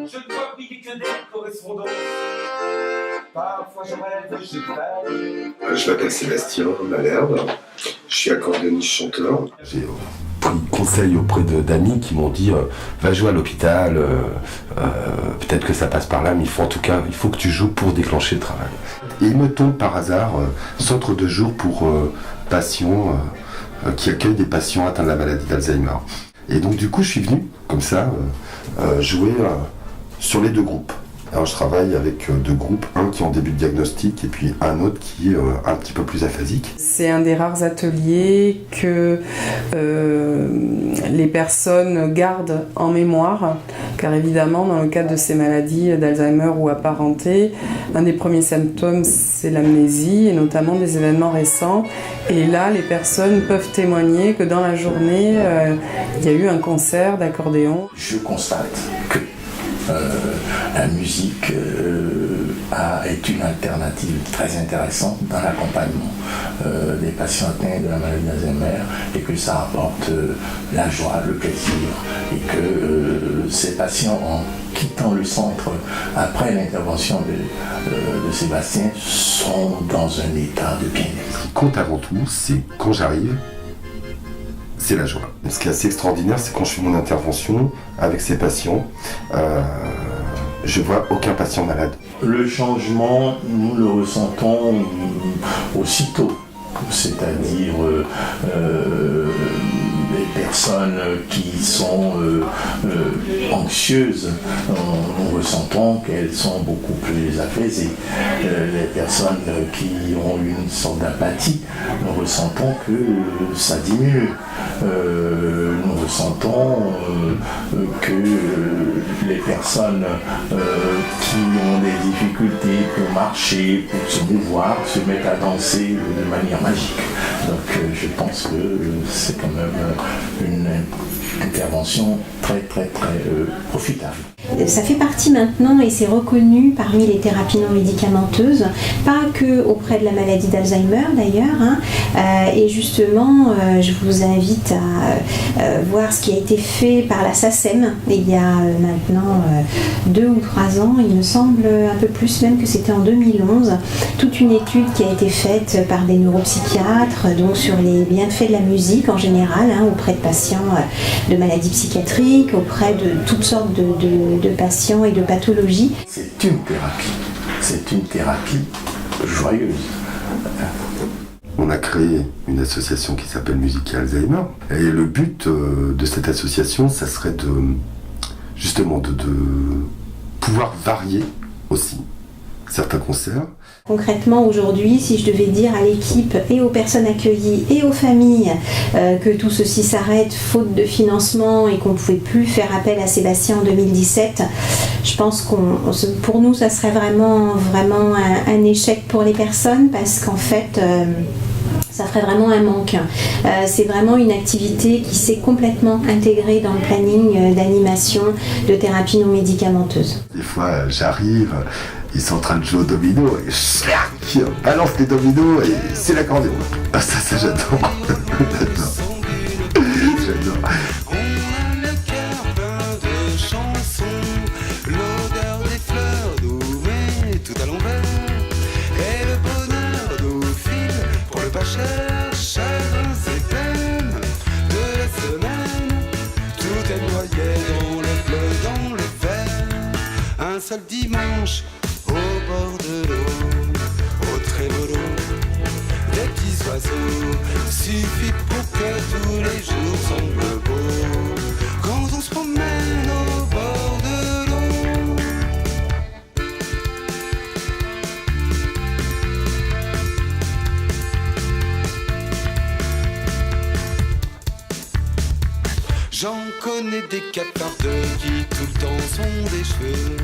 Je ne dois briller que des correspondances. Parfois je rêve, je faillis. Je m'appelle Sébastien Malherbe, je suis accordéoniste chanteur. J'ai pris conseil auprès d'amis qui m'ont dit va jouer à l'hôpital, peut-être que ça passe par là, mais il faut que tu joues pour déclencher le travail. Et il me tombe par hasard centre de jour pour patients qui accueille des patients atteints de la maladie d'Alzheimer. Et donc du coup je suis venu comme ça jouer sur les deux groupes. Alors je travaille avec deux groupes, un qui est en début de diagnostic et puis un autre qui est un petit peu plus aphasique. C'est un des rares ateliers que les personnes gardent en mémoire, car évidemment dans le cadre de ces maladies d'Alzheimer ou apparentées, un des premiers symptômes c'est l'amnésie et notamment des événements récents. Et là les personnes peuvent témoigner que dans la journée il y a eu un concert d'accordéon. Je constate que la musique est une alternative très intéressante dans l'accompagnement des patients atteints de la maladie d'Alzheimer et que ça apporte la joie, le plaisir et que ces patients en quittant le centre après l'intervention de Sébastien sont dans un état de bien-être. Ce qui compte avant tout, c'est quand j'arrive, c'est la joie. Ce qui est assez extraordinaire, c'est quand je fais mon intervention avec ces patients, je vois aucun patient malade. Le changement, nous le ressentons aussitôt, c'est-à-dire les personnes qui sont anxieuses, nous ressentons qu'elles sont beaucoup plus apaisées. Les personnes qui ont une sorte d'apathie, nous ressentons que ça diminue. Nous ressentons que les personnes qui ont des difficultés pour marcher, pour se mouvoir, se mettent à danser de manière magique. Donc je pense que c'est quand même une intervention très profitable. Ça fait partie maintenant et c'est reconnu parmi les thérapies non médicamenteuses, pas que auprès de la maladie d'Alzheimer d'ailleurs, et justement je vous invite à voir ce qui a été fait par la SACEM il y a maintenant 2 ou 3 ans, il me semble un peu plus même que c'était en 2011, toute une étude qui a été faite par des neuropsychiatres donc sur les bienfaits de la musique en général auprès de patients de maladies psychiatriques, auprès de toutes sortes de patients et de pathologies. C'est une thérapie joyeuse. On a créé une association qui s'appelle Musique et Alzheimer. Et le but de cette association, ça serait justement de pouvoir varier aussi certains concerts. Concrètement, aujourd'hui, si je devais dire à l'équipe et aux personnes accueillies et aux familles que tout ceci s'arrête faute de financement et qu'on ne pouvait plus faire appel à Sébastien en 2017, je pense pour nous, ça serait vraiment un échec pour les personnes parce qu'en fait, ça ferait vraiment un manque. C'est vraiment une activité qui s'est complètement intégrée dans le planning d'animation de thérapie non médicamenteuse. Des fois, j'arrive, ils sont en train de jouer au domino et je balance les dominos et c'est l'accordéon. Ah ça j'adore. J'adore. Chagrins et peines de la semaine, tout est noyé dans le bleu, dans le vert. Un seul dimanche au bord de l'eau, au trémolo, des petits oiseaux suffit pour que tous les jours semblent beaux. Quand on se promène au bord de l'eau. J'en connais des captards qui tout le temps sont des cheveux.